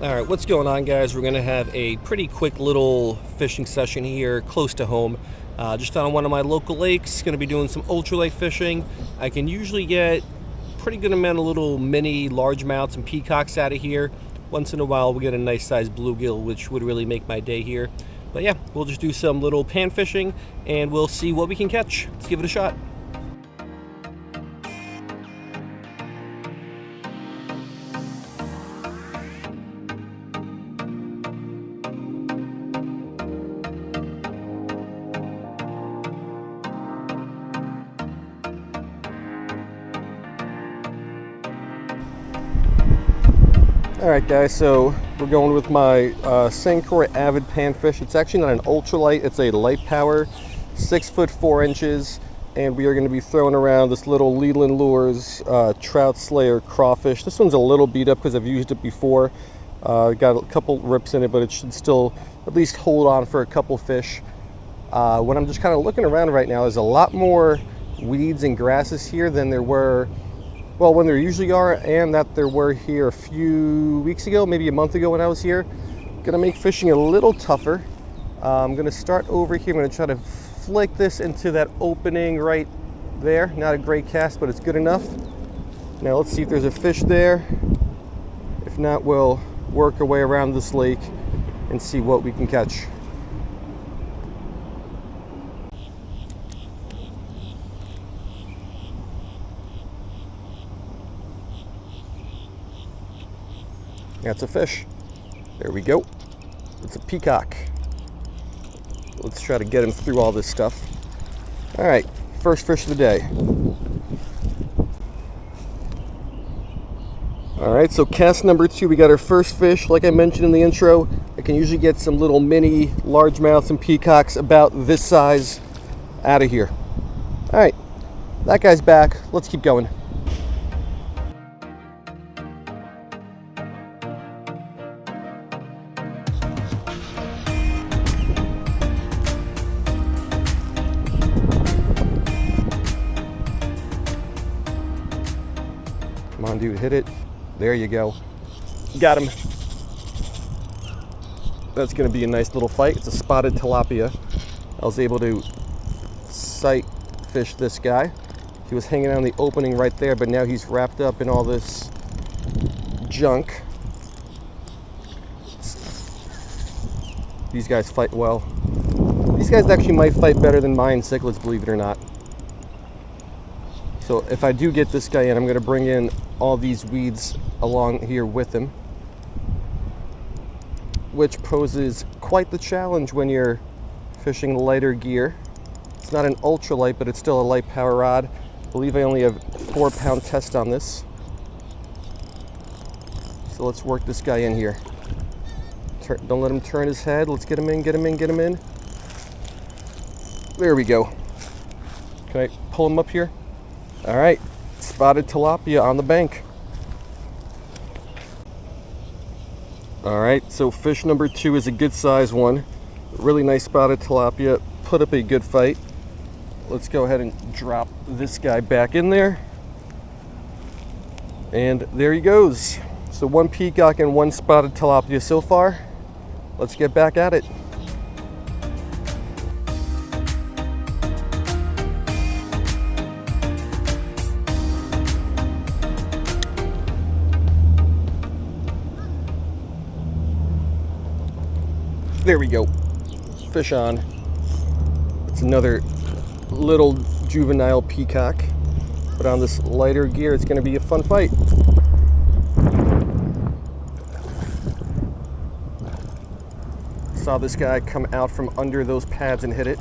All right, what's going on, guys? We're gonna have a pretty quick little fishing session here close to home, just on one of my local lakes. Gonna be doing some ultralight fishing. I can usually get pretty good amount of little mini largemouths and peacocks out of here. Once in a while we get a nice sized bluegill, which would really make my day here. But yeah, we'll just do some little pan fishing and we'll see what we can catch. Let's give it a shot. Alright guys, so we're going with my Croix Avid Panfish. It's actually not an ultralight, it's a light power, 6 foot 4 inches, and we are going to be throwing around this little Leland Lures Trout Slayer crawfish. This one's a little beat up because I've used it before. Got a couple rips in it, but it should still at least hold on for a couple fish. When I'm just kind of looking around right now, there's a lot more weeds and grasses here than there were, well, when there usually are, and that there were here a few weeks ago, maybe a month ago when I was here. Gonna make fishing a little tougher. I'm gonna start over here. I'm gonna try to flick this into that opening right there. Not a great cast, but it's good enough. Now let's see if there's a fish there. If not, we'll work our way around this lake and see what we can catch. That's a fish. There we go. It's a peacock. Let's try to get him through all this stuff. All right, first fish of the day. All right, so cast number 2, we got our first fish. Like I mentioned in the intro, I can usually get some little mini largemouths and peacocks about this size out of here. All right, that guy's back. Let's keep going. Come on, dude, hit it. There you go. Got him. That's gonna be a nice little fight. It's a spotted tilapia. I was able to sight fish this guy. He was hanging out in the opening right there, but now he's wrapped up in all this junk. These guys fight well. These guys actually might fight better than mine cichlids, believe it or not. So if I do get this guy in, I'm going to bring in all these weeds along here with him, which poses quite the challenge when you're fishing lighter gear. It's not an ultralight, but it's still a light power rod. I believe I only have 4-pound test on this. So let's work this guy in here. Don't let him turn his head. Let's get him in, get him in, get him in. There we go. Can I pull him up here? All right, spotted tilapia on the bank. All right, so fish number 2 is a good size one. Really nice spotted tilapia, put up a good fight. Let's go ahead and drop this guy back in there. And there he goes. So 1 peacock and 1 spotted tilapia so far. Let's get back at it. There we go. Fish on. It's another little juvenile peacock, but on this lighter gear, it's going to be a fun fight. Saw this guy come out from under those pads and hit it.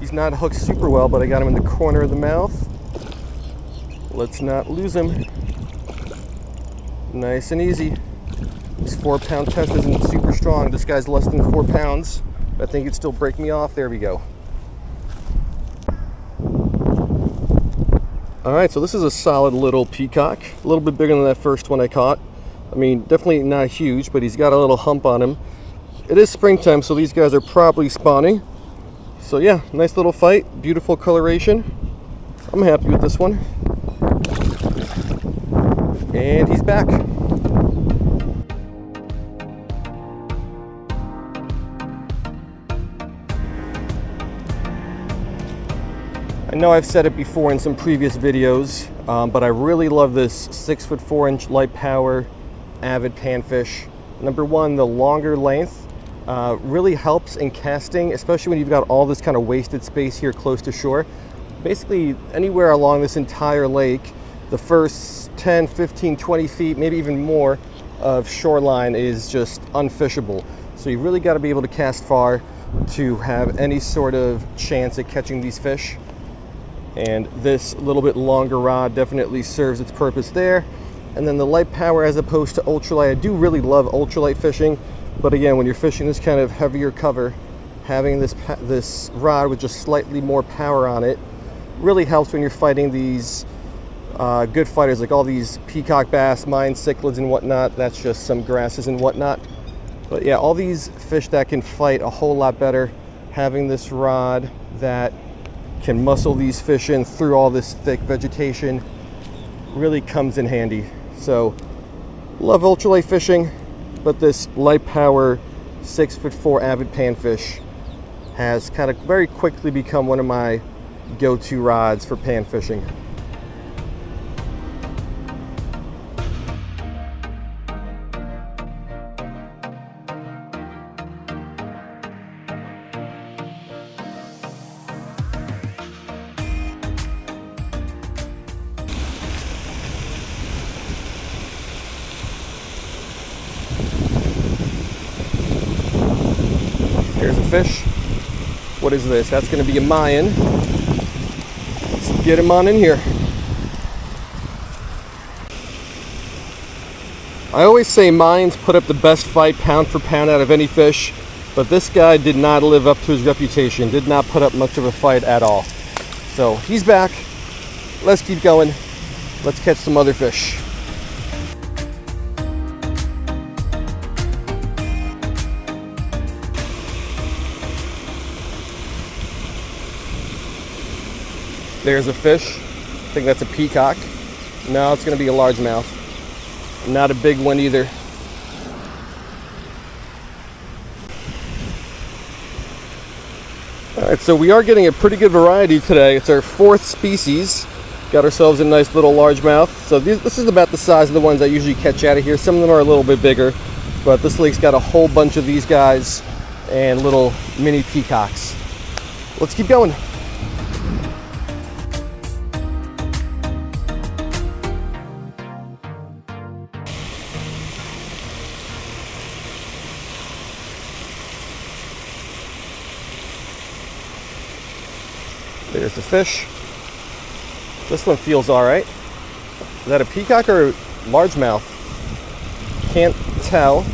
He's not hooked super well, but I got him in the corner of the mouth. Let's not lose him. Nice and easy. This 4-pound test isn't super strong. This guy's less than 4 pounds. I think it'd still break me off. There we go. All right, so this is a solid little peacock. A little bit bigger than that first one I caught. I mean, definitely not huge, but he's got a little hump on him. It is springtime, so these guys are probably spawning. So yeah, nice little fight. Beautiful coloration. I'm happy with this one. And he's back. I know I've said it before in some previous videos, but I really love this 6'4" light power Avid Panfish. Number one, the longer length really helps in casting, especially when you've got all this kind of wasted space here close to shore. Basically, anywhere along this entire lake, the first 10, 15, 20 feet, maybe even more of shoreline is just unfishable. So you really got to be able to cast far to have any sort of chance at catching these fish. And this little bit longer rod definitely serves its purpose there. And then the light power as opposed to ultralight. I do really love ultralight fishing, but again, when you're fishing this kind of heavier cover, having this rod with just slightly more power on it really helps when you're fighting these good fighters, like all these peacock bass, mine cichlids and whatnot. That's just some grasses and whatnot. But yeah, all these fish that can fight a whole lot better, having this rod that can muscle these fish in through all this thick vegetation really comes in handy. So love ultralight fishing, but this light power 6'4" Avid Panfish has kind of very quickly become one of my go-to rods for pan fishing. Here's a fish. What is this? That's going to be a Mayan. Let's get him on in here. I always say Mayans put up the best fight pound for pound out of any fish, but this guy did not live up to his reputation, did not put up much of a fight at all. So he's back. Let's keep going. Let's catch some other fish. There's a fish. I think that's a peacock. No, it's going to be a largemouth. Not a big one either. All right, so we are getting a pretty good variety today. It's our fourth species. Got ourselves a nice little largemouth. So this is about the size of the ones I usually catch out of here. Some of them are a little bit bigger, but this lake's got a whole bunch of these guys and little mini peacocks. Let's keep going. There's the fish. This one feels all right. Is that a peacock or a largemouth? Can't tell.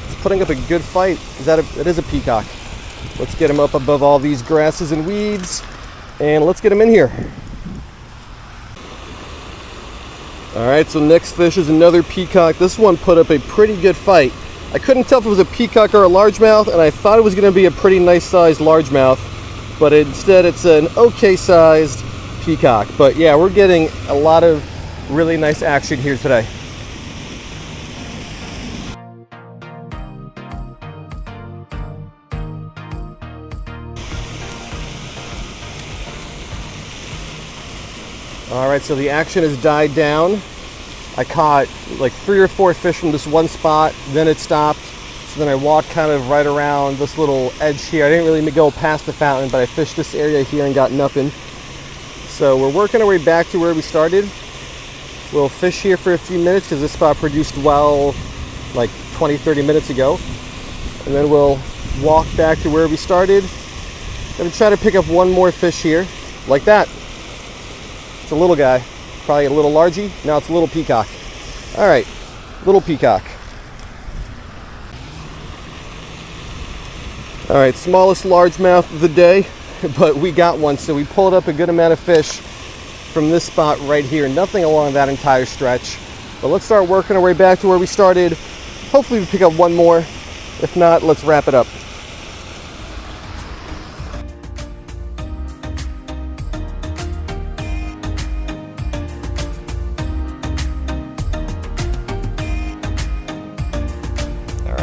It's putting up a good fight. It is a peacock. Let's get him up above all these grasses and weeds, and let's get him in here. All right, so next fish is another peacock. This one put up a pretty good fight. I couldn't tell if it was a peacock or a largemouth, and I thought it was going to be a pretty nice sized largemouth, but instead it's an okay sized peacock. But yeah, we're getting a lot of really nice action here today. All right, so the action has died down. I caught like 3 or 4 fish from this one spot, then it stopped. So then I walked kind of right around this little edge here. I didn't really go past the fountain, but I fished this area here and got nothing. So we're working our way back to where we started. We'll fish here for a few minutes because this spot produced well like 20-30 minutes ago. And then we'll walk back to where we started. Gonna try to pick up one more fish here, like that. It's a little guy, probably a little largy. Now it's a little peacock. All right, little peacock. All right, smallest largemouth of the day, but we got one. So we pulled up a good amount of fish from this spot right here. Nothing along that entire stretch. But let's start working our way back to where we started. Hopefully we pick up one more. If not, let's wrap it up.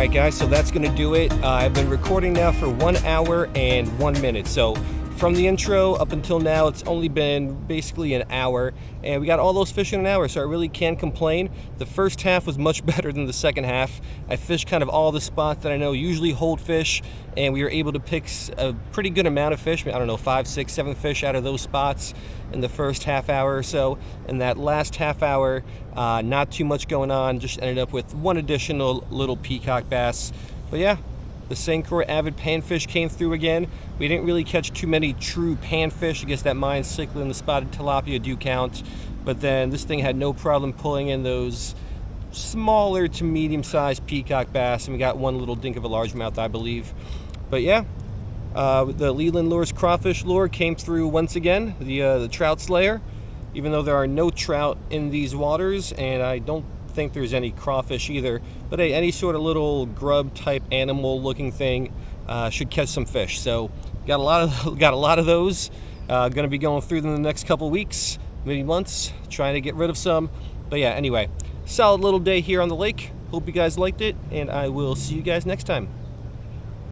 Alright guys, so that's going to do it. I've been recording now for 1 hour and 1 minute. So from the intro up until now, it's only been basically an hour, and we got all those fish in an hour, so I really can't complain. The first half was much better than the second half. I fished kind of all the spots that I know usually hold fish, and we were able to pick a pretty good amount of fish. I don't know, 5, 6, 7 fish out of those spots in the first half hour or so. In that last half hour, not too much going on, just ended up with one additional little peacock bass. But yeah, the St. Croix Avid Panfish came through again. We didn't really catch too many true panfish. I guess that mine cichlid and the spotted tilapia do count. But then this thing had no problem pulling in those smaller to medium-sized peacock bass, and we got one little dink of a largemouth, I believe. But yeah, the Leland Lures crawfish lure came through once again, the Trout Slayer. Even though there are no trout in these waters, and I don't think there's any crawfish either, but hey, any sort of little grub type animal looking thing should catch some fish. So got a lot of those. Gonna be going through them in the next couple weeks, maybe months, trying to get rid of some. But yeah, anyway, solid little day here on the lake. Hope you guys liked it, and I will see you guys next time.